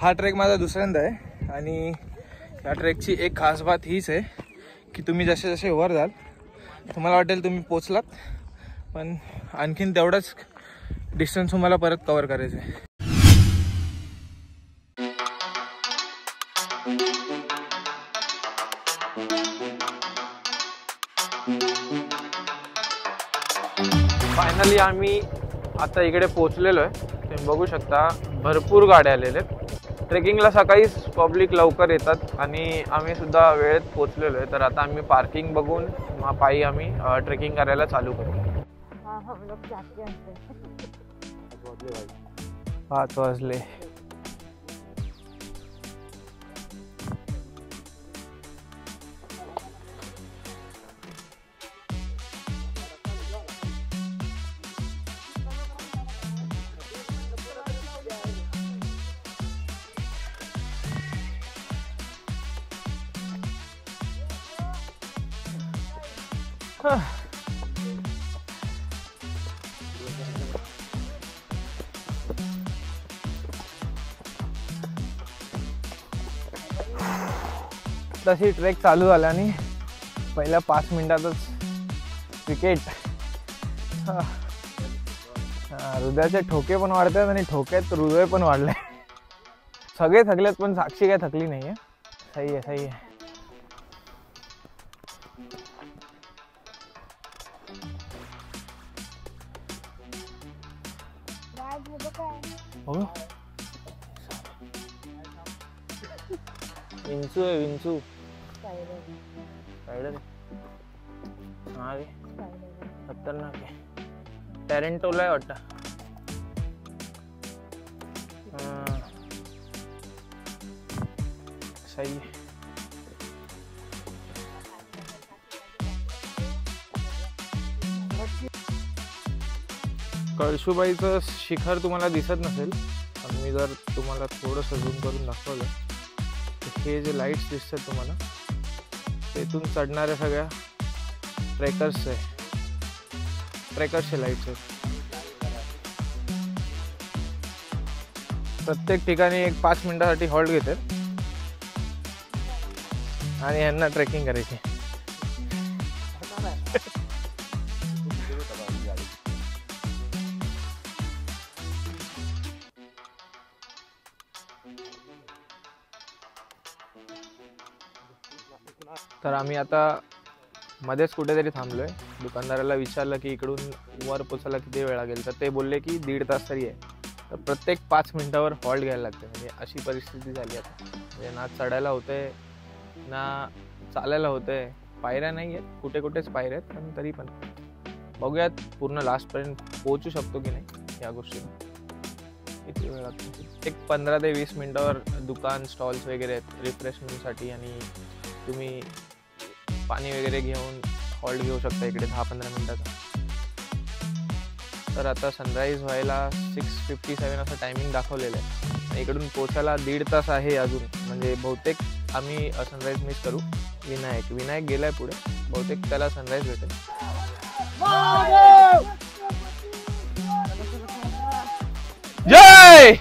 हा ट्रेक माझा दुसऱ्यांदा आहे आणि या ट्रेकची एक खास बात हीच आहे की तुम्ही जसे जसे वर जाल तुम्हाला वाटेल तुम्ही पोचलात, पण आणखीन तेवढाच डिस्टन्स तुम्हाला परत कव्हर करायचं आहे. फायनली आम्ही आता इकडे पोहोचलेलो आहे. तुम्ही बघू शकता भरपूर गाड्या आलेल्या आहेत. ट्रेकिंगला सकाळीच पब्लिक लवकर येतात आणि आम्ही सुद्धा वेळेत पोहोचलेलो आहे. तर आता आम्ही पार्किंग बघून पायी आम्ही ट्रेकिंग करायला चालू करू. 5 वाजले. तशी ट्रेक चालू झाला आणि पहिल्या 5 मिनिटातच क्रिकेट. हृदयाचे ठोके पण वाढतात आणि ठोक्यात हृदय पण वाढले. सगळे थकलेत पण साक्षी काय थकली नाहीये. सही आहे, सही आहे. हो विंचू आहे, विंचू. स्पायडर हा रे, खतरनाक आहे. टॅरेंटोला आहे वाटतं. सही आहे. कळसुबाईचं शिखर तुम्हाला दिसत नसेल, पण मी जर तुम्हाला थोडंसं झूम करून दाखवलं तर हे जे लाईट्स दिसतात तुम्हाला तेथून चढणाऱ्या सगळ्या ट्रेकर्सचे लाईट्स आहेत. प्रत्येक ठिकाणी एक 5 मिनिटासाठी हॉल्ट घेतात आणि यांना ट्रेकिंग करायची. तर आम्ही आता मध्येच कुठेतरी थांबलोय. दुकानदाराला विचारलं की इकडून वर पोचायला किती वेळ लागेल, तर ते बोलले की 1.5 तास तरी आहे. तर प्रत्येक 5 मिनिटावर हॉल्ट घ्यायला लागते. म्हणजे अशी परिस्थिती झाली आता. म्हणजे ना चढायला होतंय ना चालायला होतंय. पायऱ्या नाही आहेत, कुठे कुठेच पायऱ्या आहेत, पण तरी पण बघूयात पूर्ण लास्टपर्यंत पोहोचू शकतो की नाही या गोष्टीला. किती वेळ लागतो? एक 15 ते 20 मिनिटावर दुकान स्टॉल्स वगैरे आहेत रिफ्रेशमेंटसाठी आणि तुम्ही पाणी वगैरे घेऊन हॉल्ट घेऊ शकता इकडे 10-15 मिनिटाचा. तर आता सनराईज व्हायला 6:57 असं टायमिंग दाखवलेलं आहे. इकडून पोचायला 1.5 तास आहे अजून. म्हणजे बहुतेक आम्ही सनराईज मिस करू. विनायक गेलाय पुढे, बहुतेक त्याला सनराईज भेटेल. जय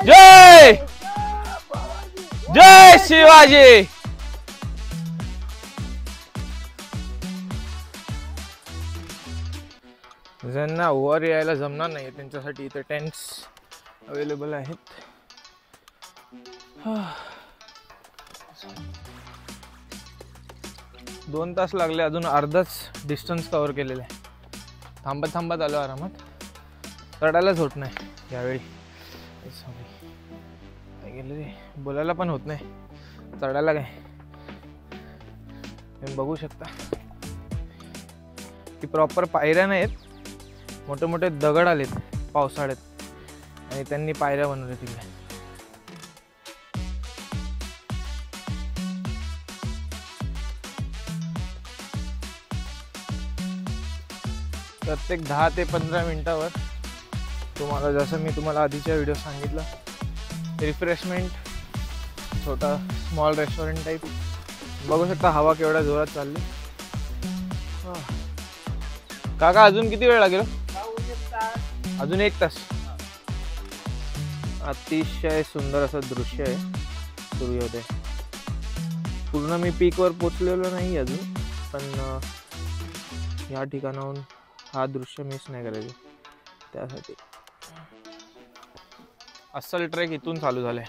जय जय शिवाजी. ज्यांना वर यायला जमणार नाही त्यांच्यासाठी इथे टेंट्स अवेलेबल आहेत. 2 तास लागले, अजून अर्धाच डिस्टन्स कव्हर केलेलं आहे. थांबत थांबत आलो आरामात. चढायलाच होत नाही यावेळी. काय गेलं रे, बोलायला पण होत नाही, चढायला काय. तुम्ही बघू शकता की प्रॉपर पायऱ्या नाहीत, मोठे मोठे दगड आलेत पावसाळ्यात आणि त्यांनी पायऱ्या बनवल्या तिकडे. प्रत्येक 10 ते 15 मिनिटावर तुम्हाला, जसं मी तुम्हाला आधीच्या व्हिडिओ सांगितलं, रिफ्रेशमेंट, छोटा स्मॉल रेस्टॉरंट टाईप. बघू शकता हवा केवढ्या जोरात चालली. काका अजून किती वेळ लागेल? अजून 1 तास. अतिशय सुंदर असं दृश्य आहे सूर्योदय. पूर्ण मी पीकवर पोचलेलो नाही अजून, पण या ठिकाणाहून हा दृश्य मिस नाही करायचे. त्यासाठी अस्सल ट्रेक इथून चालू झालाय.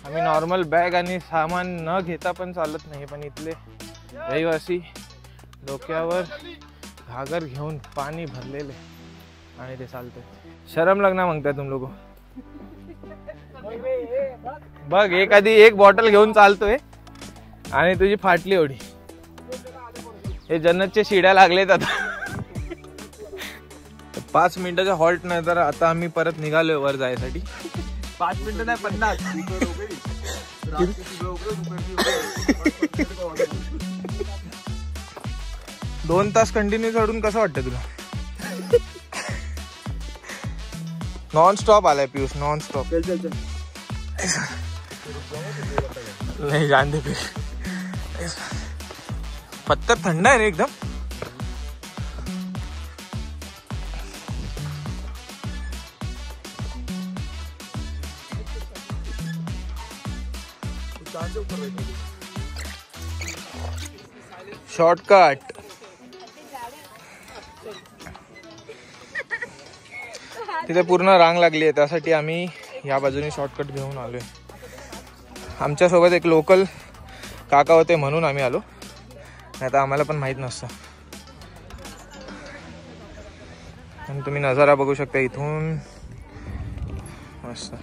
आम्ही नॉर्मल बॅग आणि सामान न घेता पण चालत नाही, पण इथले रहिवासी डोक्यावर घागर घेऊन पाणी भरलेले आणि ते चालते. शरम लगना मागताय तुम लोग. बघ एखादी एक बॉटल घेऊन चालतोय आणि तुझी फाटली एवढी. हे जन्नतचे शिड्या लागलेत आता. 5 मिनिटाच्या हॉल्ट नंतर आता आम्ही परत निघालोय वर जायसाठी. 5 मिनिटं नाही 50. 2 तास कंटिन्यू चढून कसं वाटतं तुला? नॉन स्टॉप आलाय पियुष, नॉन स्टॉप. चल चल चल. नाही जान दे फिर. पत्थर थंड आहे रे एकदम. शॉर्टकट. तिथे पूर्ण रांग लागली आहे, त्यासाठी आम्ही या बाजूने शॉर्टकट घेऊन आलोय. आमच्या सोबत एक लोकल काका होते म्हणून आम्ही आलो, नाही तर आम्हाला पण माहित नसतं. आणि तुम्ही नजारा बघू शकता इथून मस्त.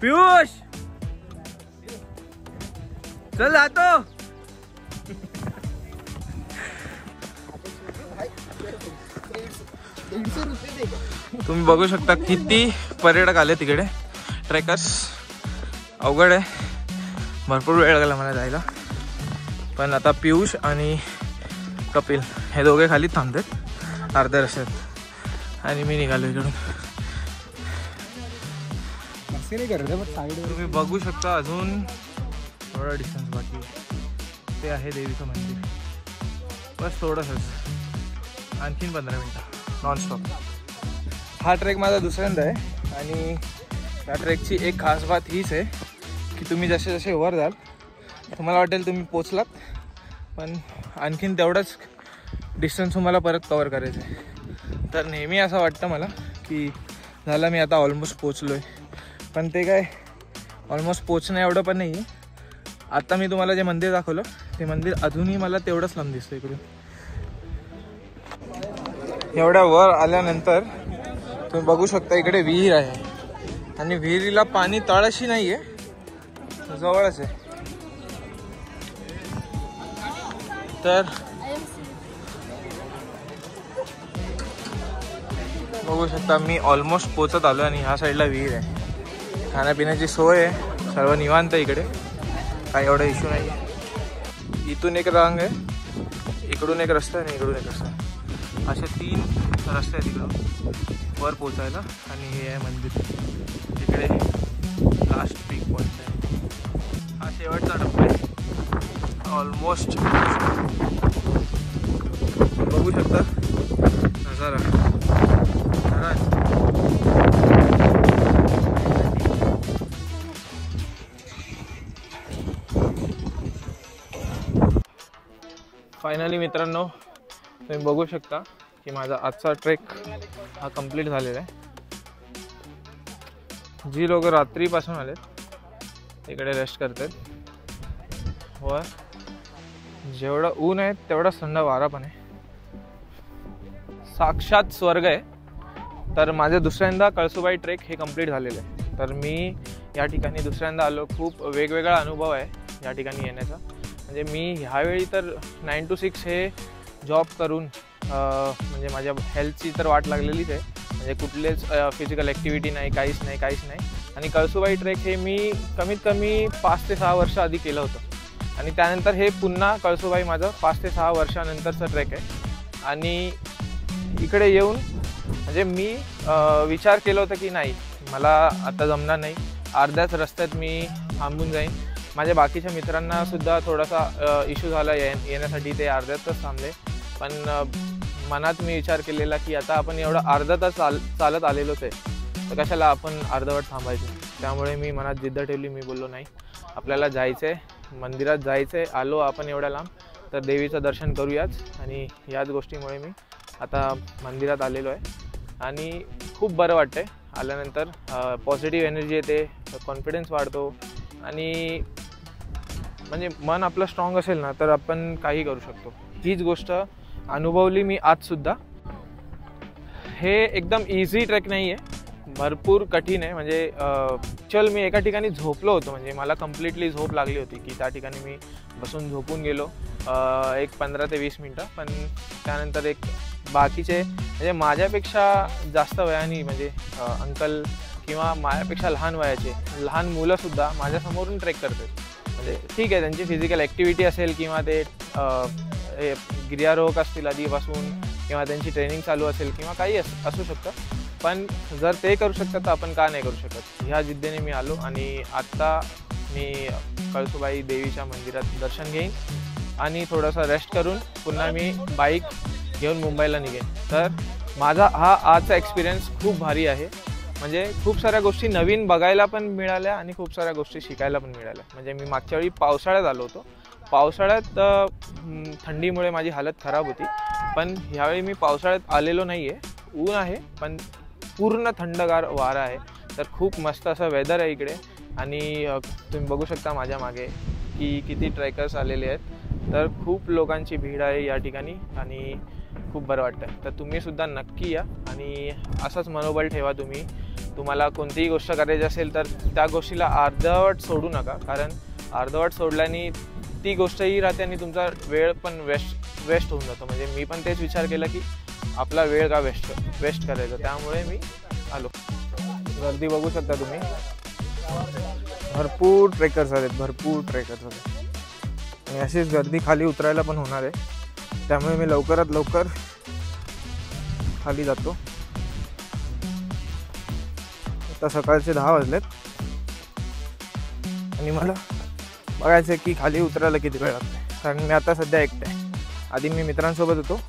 पियुष चल जातो. तुम्ही बघू शकता किती पर्यटक आले तिकडे. ट्रेकर्स. अवघड आहे, भरपूर वेळ लागला मला जायला. पण आता पियुष आणि कपिल हे दोघे खाली थांबतात अर्ध्या रस्त्यात आणि मी निघालो इकडून. तुम्ही बघू शकता अजून थोडा डिस्टन्स बाकी ते आहे देवीचं मंदिर. बस थोडंसंच, आणखीन 15 मिनिटं नॉनस्टॉप. हा ट्रेक माझा दुसऱ्यांदा आहे आणि या ट्रेकची एक खास बात हीच आहे की तुम्ही जसे जसे वर जाल तुम्हाला वाटेल तुम्ही पोचलात, पण आणखीन तेवढंच डिस्टन्स तुम्हाला परत कवर करायचं आहे. तर नेहमी असं वाटतं मला की झालं मी आता ऑलमोस्ट पोचलो आहे, पण ते काय ऑलमोस्ट पोचणं एवढं पण नाही आहे. आता मी तुम्हाला जे मंदिर दाखवलं ते मंदिर अजूनही मला तेवढंच लांब दिसतं इकडून. एवढ्या वर आल्यानंतर तुम्ही बघू शकता इकडे विहीर आहे आणि विहिरीला पाणी तळाशी नाही आहे, जवळच आहे. तर बघू शकता मी ऑलमोस्ट पोचत आलो आणि ह्या साईडला विहीर आहे. खाण्यापिण्याची सोय आहे, सर्व निवांत इकडे, काही एवढा इश्यू नाही आहे. इथून एक रांग आहे, इकडून एक रस्ता आहे आणि इकडून एक रस्ता आहे. असे 3 रस्ते आहेत इकडून वर पोचायला. आणि हे आहे मंदिर. इकडे लास्ट पीक पॉईंट आहे. हा शेवटचा टप्पा आहे ऑलमोस्ट. बघू शकता नजारा. फायनली मित्रांनो तुम्ही बघू शकता की माझा आजचा ट्रेक हा कंप्लीट झालेला आहे. जी लोक रात्रीपासून आलेत इकडे रेस्ट करतात व जेवढं ऊन आहे तेवढा थंड वारा पण आहे. साक्षात स्वर्ग आहे. तर माझे दुसऱ्यांदा कळसुबाई ट्रेक हे कंप्लीट झालेलं आहे. तर मी या ठिकाणी दुसऱ्यांदा आलो. खूप वेगवेगळा अनुभव आहे या ठिकाणी येण्याचा. म्हणजे मी ह्यावेळी तर 9 to 6 हे जॉब करून म्हणजे माझ्या हेल्थची तर वाट लागलेलीच आहे. म्हणजे कुठलेच फिजिकल ॲक्टिव्हिटी नाही, काहीच नाही. आणि कळसुबाई ट्रेक हे मी कमीत कमी 5 ते 6 वर्ष आधी केलं होतं आणि त्यानंतर हे पुन्हा कळसुबाई माझं 5 ते 6 वर्षानंतरचं ट्रेक आहे. आणि इकडे येऊन म्हणजे मी विचार केला होता की नाही मला आता जमणार नाही, अर्ध्याच रस्त्यात मी थांबून जाईन. माझ्या बाकीच्या मित्रांना सुद्धा थोडासा इश्यू झाला येण्यासाठी, ते अर्ध्यातच थांबले. पण मनात मी विचार केलेला की आता आपण एवढा अर्धा तास चालत आलेलोच आहे, तर कशाला आपण अर्धवट थांबायचं. त्यामुळे मी मनात जिद्द ठेवली. मी बोललो नाही, आपल्याला जायचं आहे, मंदिरात जायचं आहे, आलो आपण एवढ्या लांब तर देवीचं दर्शन करूयाच. आणि याच गोष्टीमुळे मी आता मंदिरात आलेलो आहे आणि खूप बरं वाटतं आहे. आल्यानंतर पॉझिटिव्ह एनर्जी येते, कॉन्फिडन्स वाढतो आणि म्हणजे मन आपलं स्ट्रॉंग असेल ना तर आपण काही करू शकतो. हीच गोष्ट अनुभवली मी आजसुद्धा. हे एकदम इझी ट्रेक नाही आहे, भरपूर कठीण आहे. म्हणजे मी एका ठिकाणी झोपलो होतो, म्हणजे मला कम्प्लिटली झोप लागली होती की त्या ठिकाणी मी बसून झोपून गेलो एक 15 ते 20 मिनटं. पण त्यानंतर एक बाकीचे म्हणजे माझ्यापेक्षा जास्त वयाने म्हणजे अंकल किंवा माझ्यापेक्षा लहान वयाचे लहान मुलंसुद्धा माझ्यासमोरून ट्रेक करतात. म्हणजे ठीक आहे, त्यांची फिजिकल ॲक्टिव्हिटी असेल किंवा ते गिर्यारोहक असतील आधीपासून किंवा त्यांची ट्रेनिंग चालू असेल किंवा काही असू शकतं. पण जर ते करू शकतात तर आपण का नाही करू शकत. ह्या जिद्दीने मी आलो आणि आत्ता मी कळसुबाई देवीच्या मंदिरात दर्शन घेईन आणि थोडंसं रेस्ट करून पुन्हा मी बाईक घेऊन मुंबईला निघेन. तर माझा हा आजचा एक्सपिरियन्स खूप भारी आहे. म्हणजे खूप साऱ्या गोष्टी नवीन बघायला पण मिळाल्या आणि खूप साऱ्या गोष्टी शिकायला पण मिळाल्या. म्हणजे मी मागच्या वेळी पावसाळ्यात आलो होतो. पावसाळ्यात थंडीमुळे माझी हालत खराब होती, पण ह्यावेळी मी पावसाळ्यात आलेलो नाही आहे. ऊन आहे पण पूर्ण थंडगार वारा आहे. तर खूप मस्त असं वेदर आहे इकडे आणि तुम्ही बघू शकता माझ्या मागे की किती ट्रेकर्स आलेले आहेत. तर खूप लोकांची भीड आहे या ठिकाणी आणि खूप बरं वाटतं. तर तुम्हीसुद्धा नक्की या आणि असंच मनोबल ठेवा. तुम्हाला कोणतीही गोष्ट करायची असेल तर त्या गोष्टीला अर्धवट सोडू नका, कारण अर्धवट सोडल्याने ती गोष्टही राहते आणि तुमचा वेळ पण वेस्ट होऊन जातो. म्हणजे मी पण तेच विचार केला की आपला वेळ का वेस्ट करायचा, त्यामुळे मी आलो. गर्दी बघू शकता तुम्ही, भरपूर ट्रेकर्स आहेत आणि अशीच गर्दी खाली उतरायला पण होणार आहे. त्यामुळे मी लवकरात लवकर खाली जातो. आता सकाळचे 10 वाजलेत आणि मला बघायचं आहे की खाली उतरायला किती वेळ लागतो, कारण मी आता सध्या एकटा आहे. आधी मी मित्रांसोबत होतो,